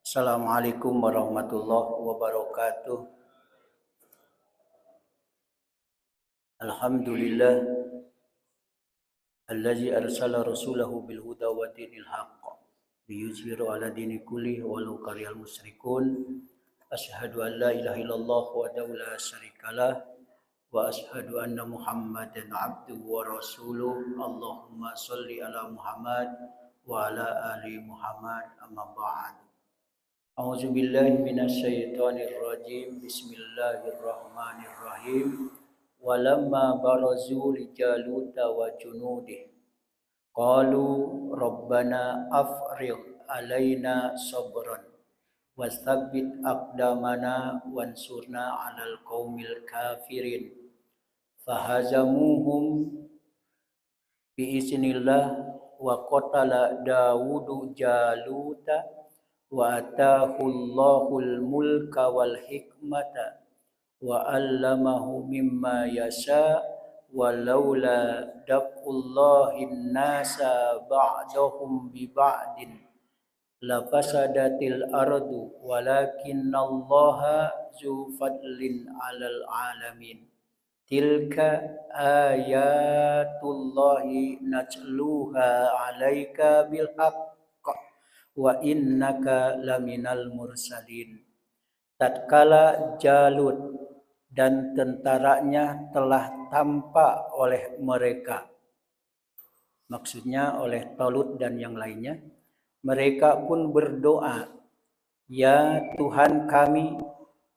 Assalamualaikum warahmatullahi wabarakatuh. Alhamdulillah allazi arsala rasulahu bil huda wa dinil haqq liyuzhiru ala dini kulli walau karihal musyrikun. Asyhadu an la ilaha illallah wahdahu la syarikalah wa asyhadu anna Muhammadan abduhu wa rasuluh. Allahumma shalli ala Muhammad wa ala ali Muhammad amma ba'd. A'udzu billahi minasyaitonir rajim. Bismillahirrahmanirrahim. Walamma barazu li Jaluta wa junudih qalu rabbana afrigh alaina sabran wastabbit aqdamana wansurna 'alal qaumil kafirin fahazamuhum biiznillah wa qatala Dawudu Jaluta wa atahullahul mulka wal hikmata wa 'allamahu mimma yasha walaula daqullahin nasa ba'dahum bi ba'din lafasadatil ardu walakinallaha zu fadlin 'alal 'alamin. Tilka ayatullahi natluha 'alaika bil haqq wa innaka laminal mursalin. Tatkala Jalut dan tentaranya telah tampak oleh mereka, maksudnya oleh Talut dan yang lainnya, mereka pun berdoa, ya Tuhan kami,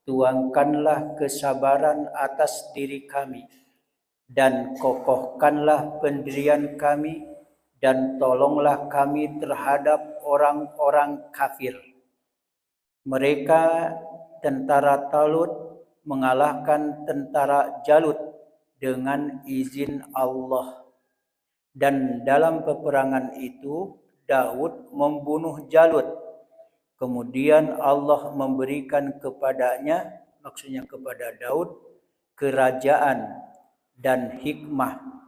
tuangkanlah kesabaran atas diri kami dan kokohkanlah pendirian kami dan tolonglah kami terhadap orang-orang kafir. Mereka tentara Talut mengalahkan tentara Jalut dengan izin Allah. Dan dalam peperangan itu Daud membunuh Jalut. Kemudian Allah memberikan kepadanya, maksudnya kepada Daud, kerajaan dan hikmah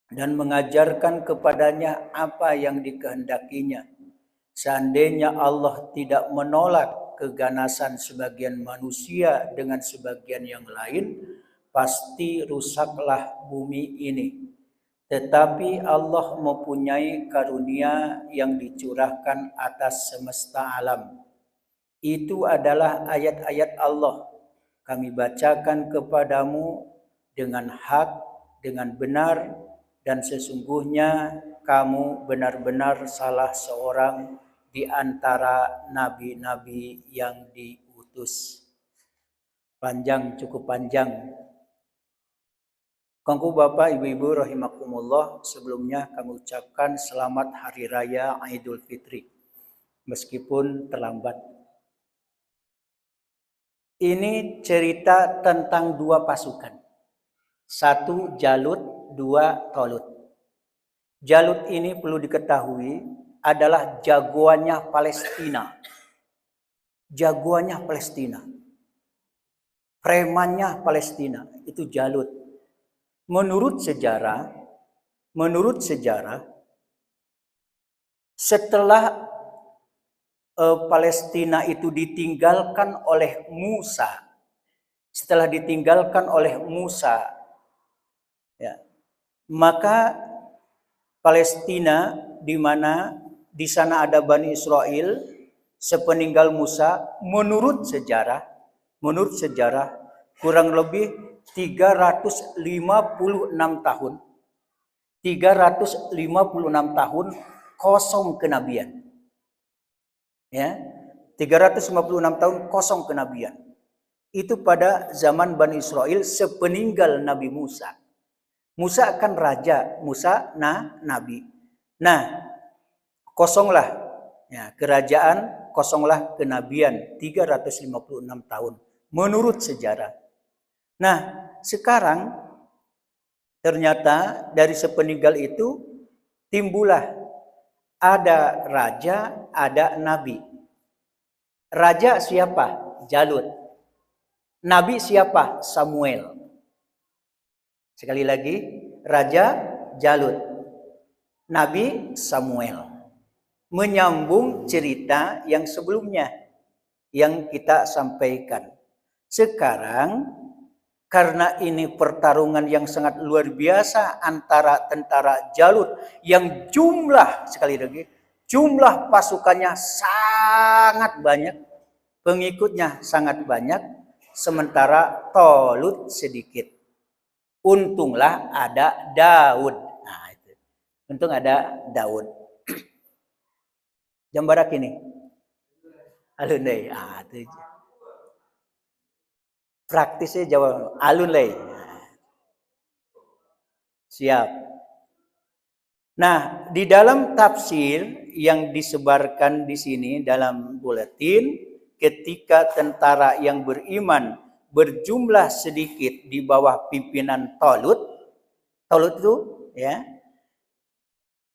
dan mengajarkan kepadanya apa yang dikehendakinya. Seandainya Allah tidak menolak keganasan sebagian manusia dengan sebagian yang lain, pasti rusaklah bumi ini. Tetapi Allah mempunyai karunia yang dicurahkan atas semesta alam. Itu adalah ayat-ayat Allah. Kami bacakan kepadamu dengan hak, dengan benar, dan sesungguhnya kamu benar-benar salah seorang di antara nabi-nabi yang diutus. Panjang, cukup panjang. Kangku Bapak Ibu-ibu rahimakumullah, sebelumnya kami ucapkan selamat Hari Raya Idul Fitri. Meskipun terlambat. Ini cerita tentang dua pasukan. Satu Jalut, dua Talut. Jalut ini perlu diketahui adalah jagoannya Palestina. Jagoannya Palestina. Premannya Palestina, itu Jalut. Menurut sejarah, setelah Palestina itu ditinggalkan oleh Musa, ya, maka Palestina di mana di sana ada Bani Israel sepeninggal Musa, menurut sejarah kurang lebih 356 tahun kosong kenabian. Ya, 356 tahun kosong kenabian. Itu pada zaman Bani Israel sepeninggal Nabi Musa. Musa kan raja, Musa nabi. Nah, kosonglah ya, kerajaan, kosonglah kenabian 356 tahun menurut sejarah. Nah, sekarang ternyata dari sepeninggal itu timbullah ada raja, ada nabi. Raja siapa? Jalut. Nabi siapa? Samuel. Sekali lagi, raja Jalut. Nabi Samuel. menyambung cerita yang sebelumnya yang kita sampaikan. Sekarang karena ini pertarungan yang sangat luar biasa antara tentara Jalut yang jumlah pasukannya sangat banyak, pengikutnya sangat banyak, sementara Talut sedikit. Untunglah ada Daud. Nah, itu. Untung ada Daud. Jambarak ini. Alun lay. Itu. Praktisnya jawab alun lay. Siap. Nah, di dalam tafsir yang disebarkan di sini dalam buletin, ketika tentara yang beriman berjumlah sedikit di bawah pimpinan Talut itu ya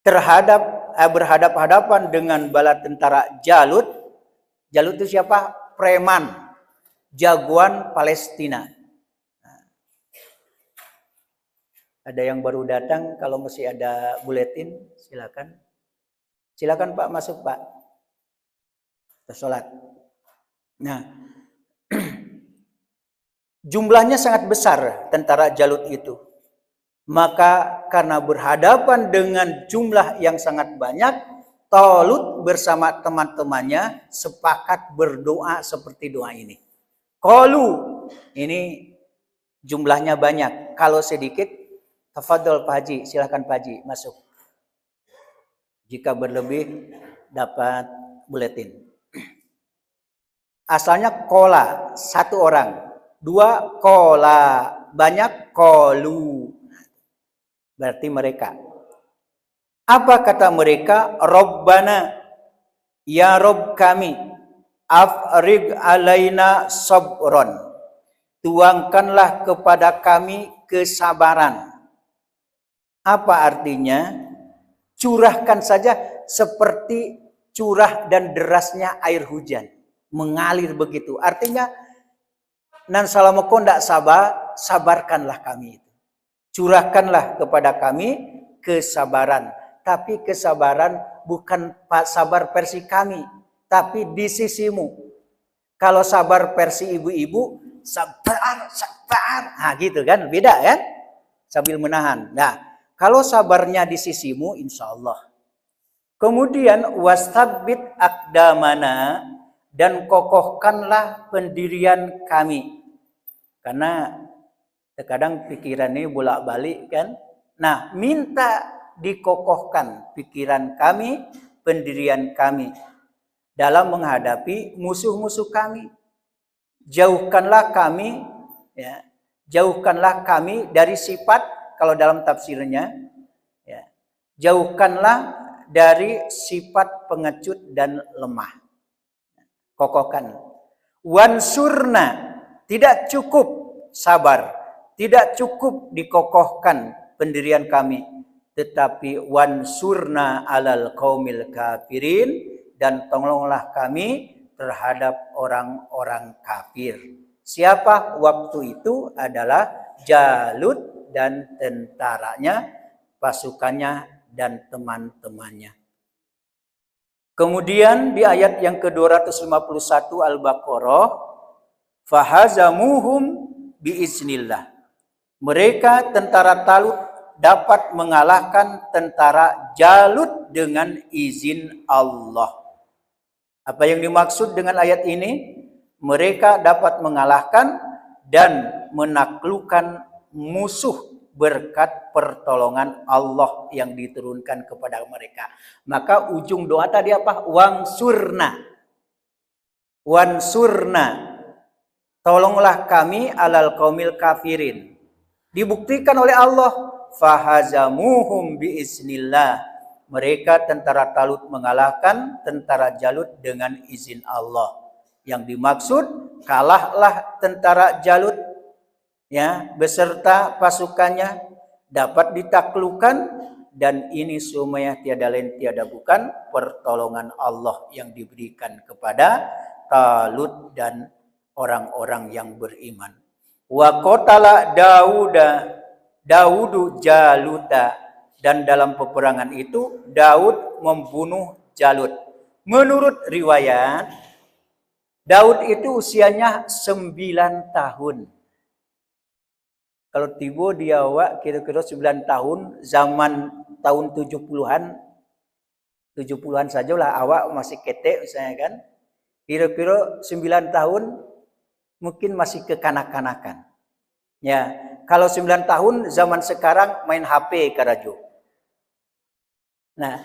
berhadap-hadapan dengan bala tentara Jalut. Jalut itu siapa? Preman, jagoan Palestina. Ada yang baru datang, kalau masih ada buletin silakan. Silakan Pak, masuk Pak. Kita sholat. Nah, jumlahnya sangat besar tentara Jalut itu. Maka karena berhadapan dengan jumlah yang sangat banyak, Talut bersama teman-temannya sepakat berdoa seperti doa ini. Qalu, ini jumlahnya banyak. Kalau sedikit, tafadhol Pak Haji, silakan Pak Haji masuk. Jika berlebih dapat buletin. Asalnya kola, satu orang. Dua kola, banyak kolu. Berarti mereka. Apa kata mereka? Rabbana, ya Rabb kami, afrig alaina sabron. Tuangkanlah kepada kami kesabaran. Apa artinya? Curahkan saja seperti curah dan derasnya air hujan. Mengalir begitu. Artinya, nan salamoko ndak sabar, sabarkanlah kami itu. Curahkanlah kepada kami kesabaran. Tapi kesabaran bukan sabar versi kami, tapi di sisimu. Kalau sabar versi ibu-ibu, sabar. Nah gitu kan, beda kan? Sambil menahan. Nah, kalau sabarnya di sisimu, insya Allah. Kemudian, wastabbit aqdamana, dan kokohkanlah pendirian kami. Karena terkadang pikiran ini bolak-balik kan. Nah, minta dikokohkan pikiran kami, pendirian kami dalam menghadapi musuh-musuh kami. Jauhkanlah kami, ya, jauhkanlah kami dari sifat, kalau dalam tafsirnya, ya, jauhkanlah dari sifat pengecut dan lemah. Kokohkan. Wansurna, tidak cukup sabar, tidak cukup dikokohkan pendirian kami, tetapi wansurna alal qaumil kafirin, dan tolonglah kami terhadap orang-orang kafir. Siapa waktu itu? Adalah Jalut dan tentaranya, pasukannya dan teman-temannya. Kemudian di ayat yang ke-251 Al-Baqarah, fahazamuhum biiznillah. Mereka tentara Talut dapat mengalahkan tentara Jalut dengan izin Allah. Apa yang dimaksud dengan ayat ini? Mereka dapat mengalahkan dan menaklukkan musuh berkat pertolongan Allah yang diturunkan kepada mereka. Maka ujung doa tadi apa? Wansurna. Wansurna. Tolonglah kami alal qaumil kafirin. Dibuktikan oleh Allah. Fahazamuhum biiznillah. Mereka tentara Talut mengalahkan tentara Jalut dengan izin Allah. Yang dimaksud, kalahlah tentara Jalut, ya, beserta pasukannya, dapat ditaklukkan, dan ini semuanya tiada lain tiada bukan pertolongan Allah yang diberikan kepada Talut dan orang-orang yang beriman. Wa qatala Daudu Jaluta, dan dalam peperangan itu Daud membunuh Jalut. Menurut riwayat, Daud itu usianya 9 tahun. Kalau tiba dia awak kira-kira 9 tahun, zaman tahun 70-an sajalah awak masih ketek misalnya kan. Kira-kira 9 tahun mungkin masih kekanak-kanakan. Ya, kalau 9 tahun zaman sekarang main HP karajo. Nah,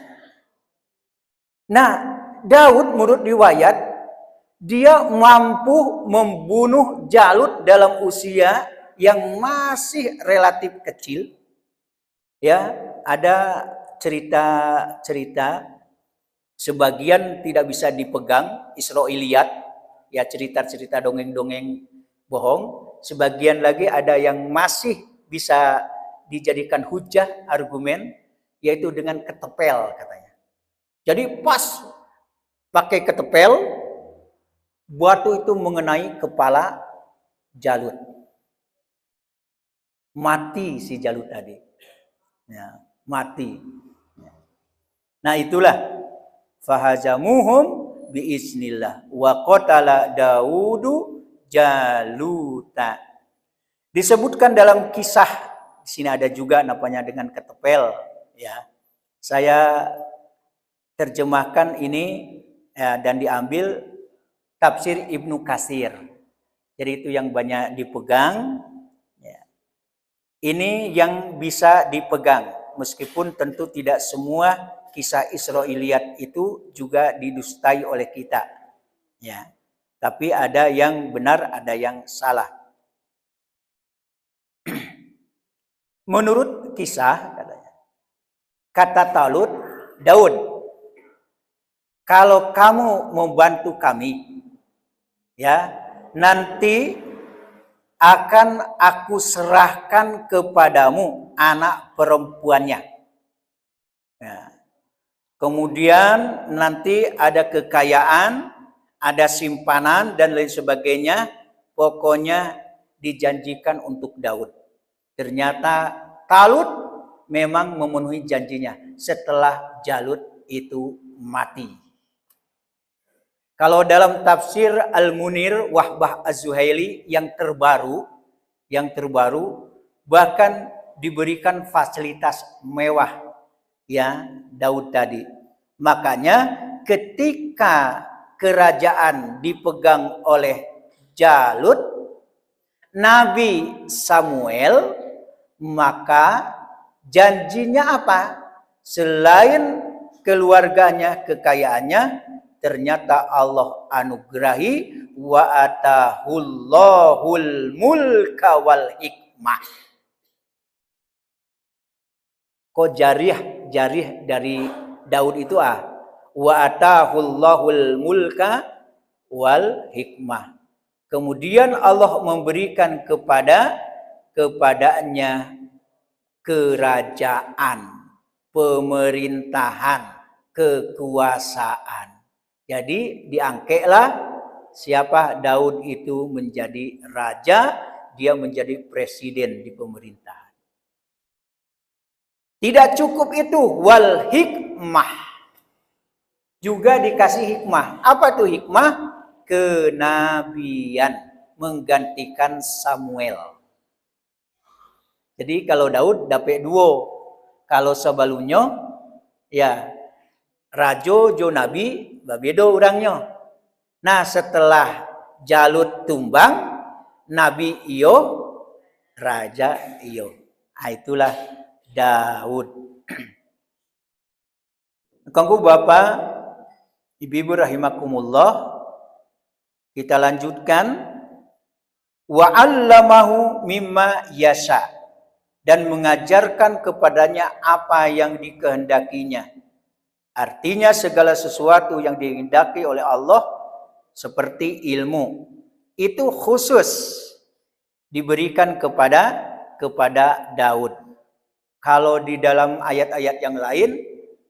Daud menurut riwayat dia mampu membunuh Jalut dalam usia yang masih relatif kecil. Ya, ada cerita-cerita sebagian tidak bisa dipegang, Israiliyat, ya cerita-cerita dongeng-dongeng bohong. Sebagian lagi ada yang masih bisa dijadikan hujah, argumen, yaitu dengan ketepel katanya. Jadi pas pakai ketepel, batu itu mengenai kepala Jalut. Mati si Jalut tadi. Ya, mati. Nah itulah fahazamuhum biiznillah wa qatala Daudu Jaluta. Disebutkan dalam kisah, di sini ada juga namanya dengan ketepel, ya. Saya terjemahkan ini ya, dan diambil tafsir Ibnu Katsir. Jadi itu yang banyak dipegang. Ya. Ini yang bisa dipegang, meskipun tentu tidak semua kisah Israiliyat itu juga didustai oleh kita. Ya. Tapi ada yang benar, ada yang salah. Menurut kisah katanya, kata Talut, Daud, kalau kamu membantu kami, ya, nanti akan aku serahkan kepadamu anak perempuannya. Ya. Kemudian nanti ada kekayaan, ada simpanan dan lain sebagainya. Pokoknya dijanjikan untuk Daud. Ternyata Talut memang memenuhi janjinya setelah Jalut itu mati. Kalau dalam tafsir Al-Munir Wahbah Az-Zuhaili yang terbaru bahkan diberikan fasilitas mewah ya Daud tadi. Makanya ketika kerajaan dipegang oleh Jalut, Nabi Samuel, maka janjinya apa? Selain keluarganya, kekayaannya, ternyata Allah anugerahi wa atahullahul mulka wal hikmah. Kok jarih dari Daud itu wa atahullahul mulka wal hikmah. Kemudian Allah memberikan kepadanya kerajaan, pemerintahan, kekuasaan. Jadi diangkatlah siapa Daud itu menjadi raja, dia menjadi presiden di pemerintahan. Tidak cukup itu, wal hikmah. Juga dikasih hikmah. Apa tuh hikmah? Kenabian, menggantikan Samuel. Jadi kalau Daud dapat 2, kalau sebelumnya ya rajo jo nabi bebedo orangnya. Nah setelah Jalut tumbang, nabi iyo, raja iyo. Nah, itulah Daud. Kanggo Bapak, Ibu rahimakumullah, kita lanjutkan. Wa 'allamahu mimma yasha, dan mengajarkan kepadanya apa yang dikehendakinya. Artinya segala sesuatu yang dikehendaki oleh Allah seperti ilmu itu khusus diberikan kepada Daud. Kalau di dalam ayat-ayat yang lain,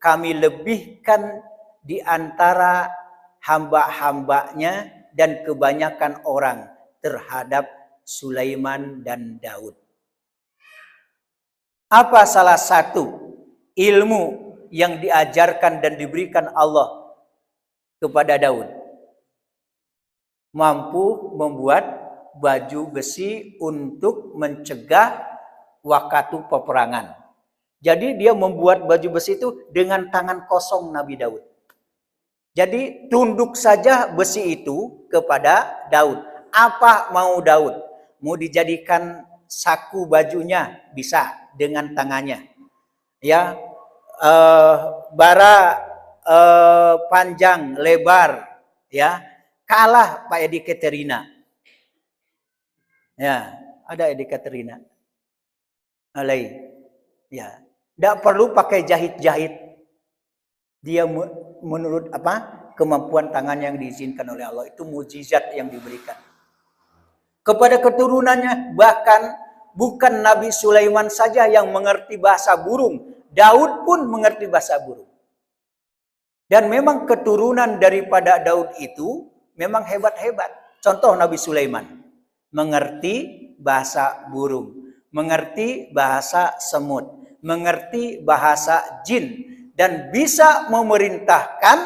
kami lebihkan di antara hamba-hambanya dan kebanyakan orang terhadap Sulaiman dan Daud. Apa salah satu ilmu yang diajarkan dan diberikan Allah kepada Daud. Mampu membuat baju besi untuk mencegah waktu peperangan. Jadi dia membuat baju besi itu dengan tangan kosong Nabi Daud. Jadi tunduk saja besi itu kepada Daud. Apa mau Daud? Mau dijadikan saku bajunya bisa dengan tangannya. Ya, bara panjang lebar, ya, kalah Pak Edi Katerina. Ya, ada Edi Katerina. Alai. Ya, tidak perlu pakai jahit-jahit. Dia menurut kemampuan tangan yang diizinkan oleh Allah, itu mukjizat yang diberikan kepada keturunannya. Bahkan bukan Nabi Sulaiman saja yang mengerti bahasa burung, Daud pun mengerti bahasa burung. Dan memang keturunan daripada Daud itu memang hebat-hebat. Contoh Nabi Sulaiman mengerti bahasa burung, mengerti bahasa semut, mengerti bahasa jin, dan bisa memerintahkan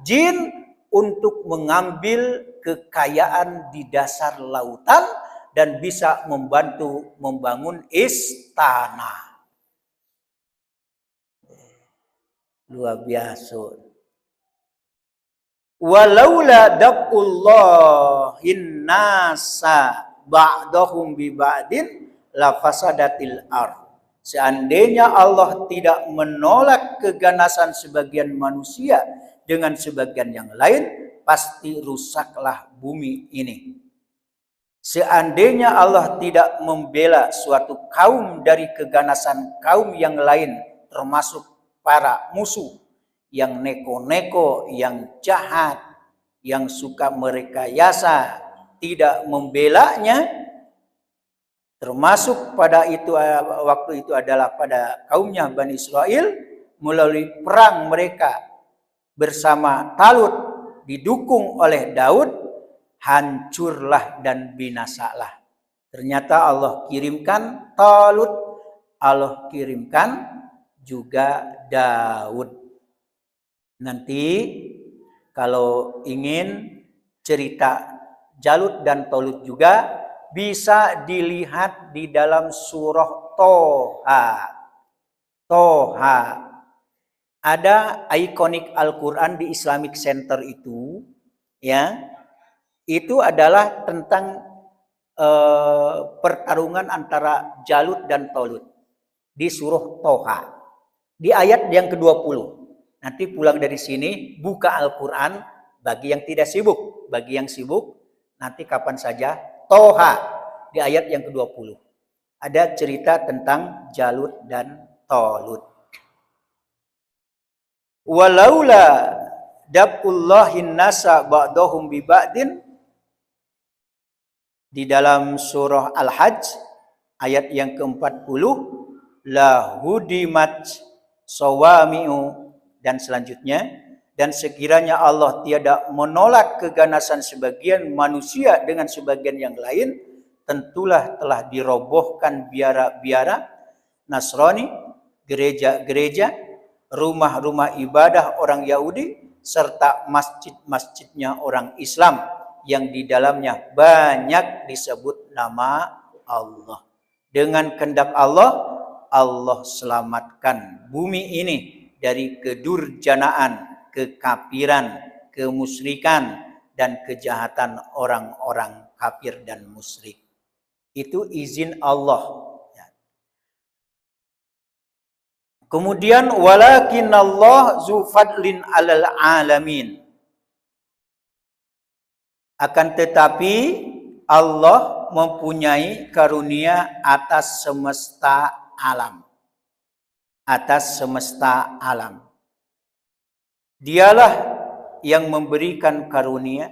jin untuk mengambil kekayaan di dasar lautan dan bisa membantu membangun istana. Luar biasa. Walaula daqqullahin nasa ba'dahum bi ba'din la fasadatil ardh. Seandainya Allah tidak menolak keganasan sebagian manusia dengan sebagian yang lain, pasti rusaklah bumi ini. Seandainya Allah tidak membela suatu kaum dari keganasan kaum yang lain, termasuk para musuh yang neko-neko, yang jahat, yang suka merekayasa, tidak membelanya, termasuk pada itu waktu itu adalah pada kaumnya Bani Israel, melalui perang mereka bersama Talut didukung oleh Daud, hancurlah dan binasalah. Ternyata Allah kirimkan Talut, Allah kirimkan juga Daud. Nanti kalau ingin cerita Jalut dan Talut juga bisa dilihat di dalam surah Toha. Toha. Ada ikonik Al-Quran di Islamic Center itu, ya, itu adalah tentang pertarungan antara Jalut dan Talut di surah Toha. Di ayat yang ke-20. Nanti pulang dari sini, buka Al-Quran bagi yang tidak sibuk. Bagi yang sibuk, nanti kapan saja, Toha di ayat yang ke-20. Ada cerita tentang Jalut dan Talut. Walaula dabqullahin nasa ba'dahum bi ba'din, di dalam surah Al-Hajj ayat yang ke-40, la hudimat sawami'u, dan selanjutnya, dan sekiranya Allah tiada menolak keganasan sebagian manusia dengan sebagian yang lain, tentulah telah dirobohkan biara-biara Nasrani, gereja-gereja, rumah-rumah ibadah orang Yahudi, serta masjid-masjidnya orang Islam yang di dalamnya banyak disebut nama Allah. Dengan kehendak Allah, Allah selamatkan bumi ini dari kedurjanaan, kekafiran, kemusyrikan, dan kejahatan orang-orang kafir dan musyrik. Itu izin Allah. Kemudian walakin Allah zu fadlin alal alamin. Akan tetapi Allah mempunyai karunia atas semesta alam. Atas semesta alam. Dialah yang memberikan karunia,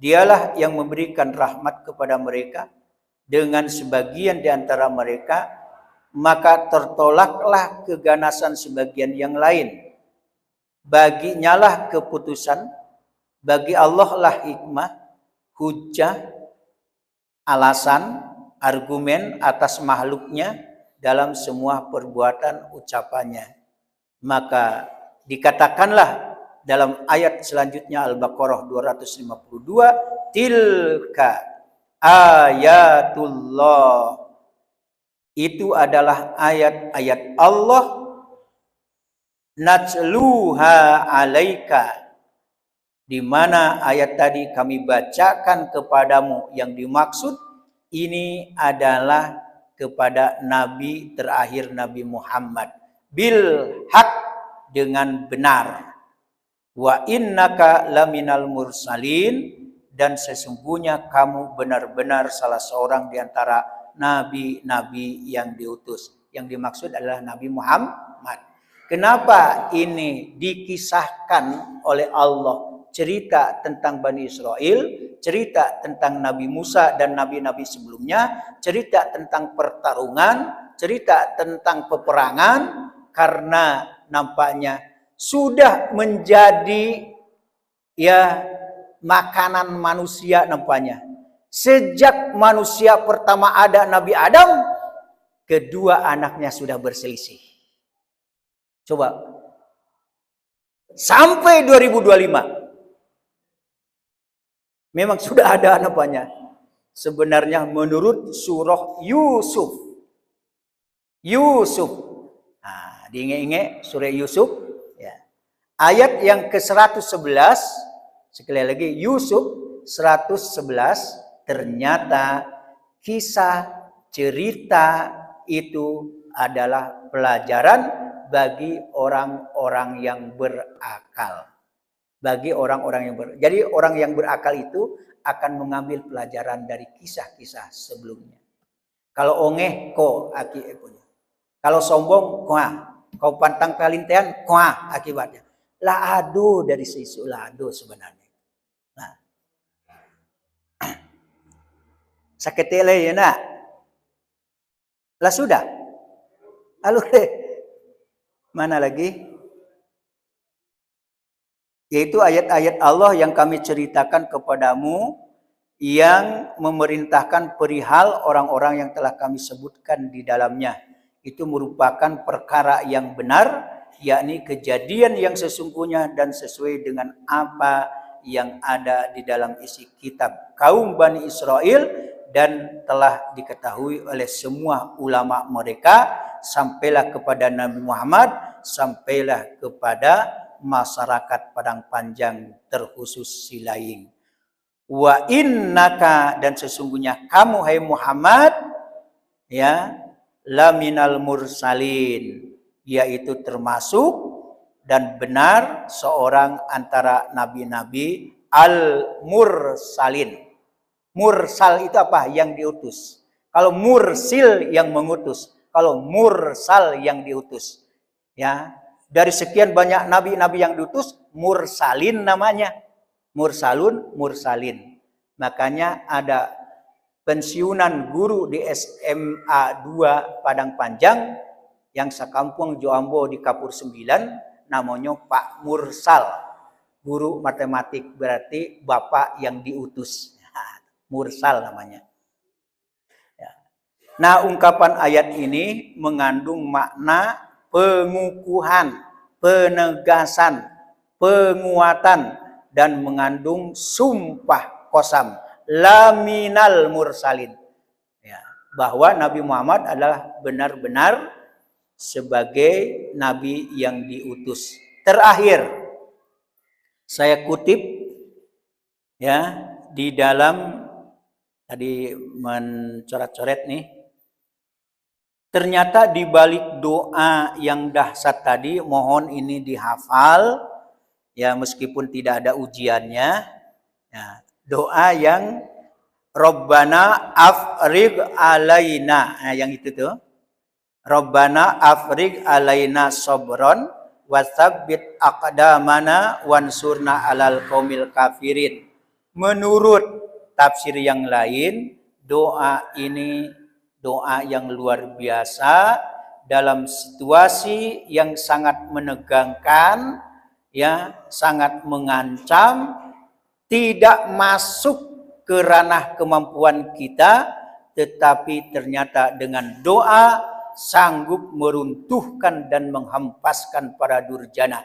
dialah yang memberikan rahmat kepada mereka. Dengan sebagian di antara mereka, maka tertolaklah keganasan sebagian yang lain. Baginya lah keputusan, bagi Allah lah hikmah, hujjah, alasan, argumen atas makhluknya dalam semua perbuatan ucapannya. Maka Dikatakanlah dalam ayat selanjutnya Al-Baqarah 252, tilka ayatullah. Itu adalah ayat-ayat Allah, natsluha alaika, di mana ayat tadi kami bacakan kepadamu. Yang dimaksud ini adalah kepada Nabi terakhir Nabi Muhammad, bil haq, dengan benar. Wa innaka laminal mursalin, dan sesungguhnya kamu benar-benar salah seorang di antara nabi-nabi yang diutus. Yang dimaksud adalah Nabi Muhammad. Kenapa ini dikisahkan oleh Allah? Cerita tentang Bani Israel, cerita tentang Nabi Musa dan nabi-nabi sebelumnya, cerita tentang pertarungan, cerita tentang peperangan, karena nampaknya sudah menjadi makanan manusia nampaknya. Sejak manusia pertama ada Nabi Adam, kedua anaknya sudah berselisih. Coba. Sampai 2025. Memang sudah ada nampaknya. Sebenarnya menurut surah Yusuf. Nah, diingat-ingat surah Yusuf. Ya. Ayat yang ke-111. Sekali lagi Yusuf 111. Ternyata kisah cerita itu adalah pelajaran bagi orang-orang yang berakal. Jadi orang yang berakal itu akan mengambil pelajaran dari kisah-kisah sebelumnya. Kalau ongeh ko akibatnya. Kalau sombong kau pantang kalintean akibatnya. Lah aduh dari sisu lah aduh sebenarnya. Nah. Sakitele ya nak. Lah sudah. Lalu mana lagi? Yaitu ayat-ayat Allah yang kami ceritakan kepadamu, yang memerintahkan perihal orang-orang yang telah kami sebutkan di dalamnya. Itu merupakan perkara yang benar, yakni kejadian yang sesungguhnya dan sesuai dengan apa yang ada di dalam isi kitab kaum Bani Israel, dan telah diketahui oleh semua ulama mereka, sampailah kepada Nabi Muhammad, sampailah kepada masyarakat Padang Panjang terkhusus Silaing. Wa innaka, dan sesungguhnya kamu hai Muhammad laminal mursalin, yaitu termasuk dan benar seorang antara nabi-nabi al-mursalin. Mursal itu apa? Yang diutus. Kalau mursil yang mengutus, kalau mursal yang diutus. Ya, dari sekian banyak nabi-nabi yang diutus, mursalin namanya. Mursalin. Makanya ada pensiunan guru di SMA 2 Padang Panjang yang sekampung Joambo di Kapur 9, namanya Pak Mursal. Guru matematik, berarti bapak yang diutus. Mursal namanya. Ya. Nah, ungkapan ayat ini mengandung makna pengukuhan, penegasan, penguatan, dan mengandung sumpah qasam, laminal mursalin. Ya, bahwa Nabi Muhammad adalah benar-benar sebagai nabi yang diutus terakhir. Saya kutip di dalam tadi mencoret-coret nih. Ternyata di balik doa yang dahsyat tadi, mohon ini dihafal meskipun tidak ada ujiannya. Doa yang Rabbana afrigh alaina, yang itu tuh. Rabbana afrigh alaina sabron watsabbit aqdamana wansurna alal qaumil kafirin. Menurut tafsir yang lain, doa ini doa yang luar biasa dalam situasi yang sangat menegangkan, sangat mengancam, tidak masuk ke ranah kemampuan kita, tetapi ternyata dengan doa sanggup meruntuhkan dan menghempaskan para durjana.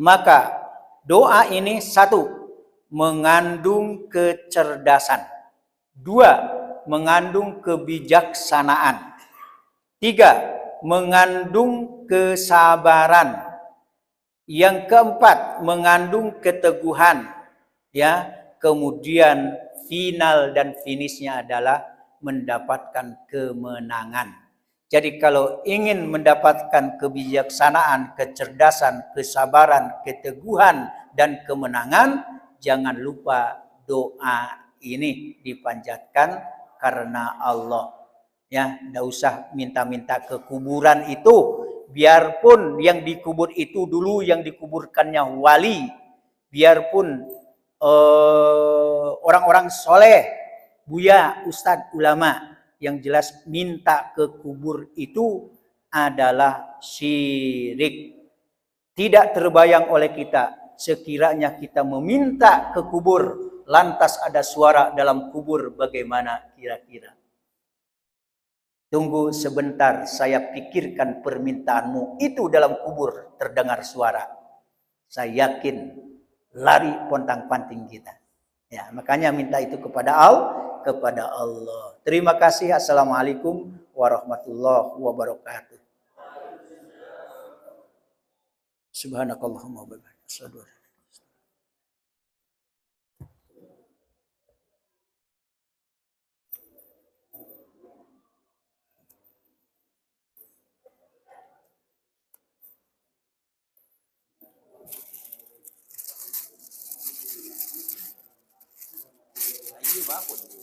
Maka doa ini satu, mengandung kecerdasan. Dua, mengandung kebijaksanaan. Tiga, mengandung kesabaran. Yang keempat, mengandung keteguhan. Ya, kemudian final dan finishnya adalah mendapatkan kemenangan. Jadi kalau ingin mendapatkan kebijaksanaan, kecerdasan, kesabaran, keteguhan, dan kemenangan, jangan lupa doa ini dipanjatkan karena Allah. Ya, tidak usah minta-minta ke kuburan itu. Biarpun yang dikubur itu dulu yang dikuburkannya wali, biarpun orang-orang soleh, buya, ustadz, ulama, yang jelas minta ke kubur itu adalah syirik. Tidak terbayang oleh kita, sekiranya kita meminta ke kubur, lantas ada suara dalam kubur, bagaimana kira-kira? Tunggu sebentar, saya pikirkan permintaanmu. Itu dalam kubur terdengar suara. Saya yakin lari pontang-panting kita. Ya, makanya minta itu kepada Allah. Terima kasih. Assalamualaikum warahmatullahi wabarakatuh. Subhanakallahumma wa bihamdika.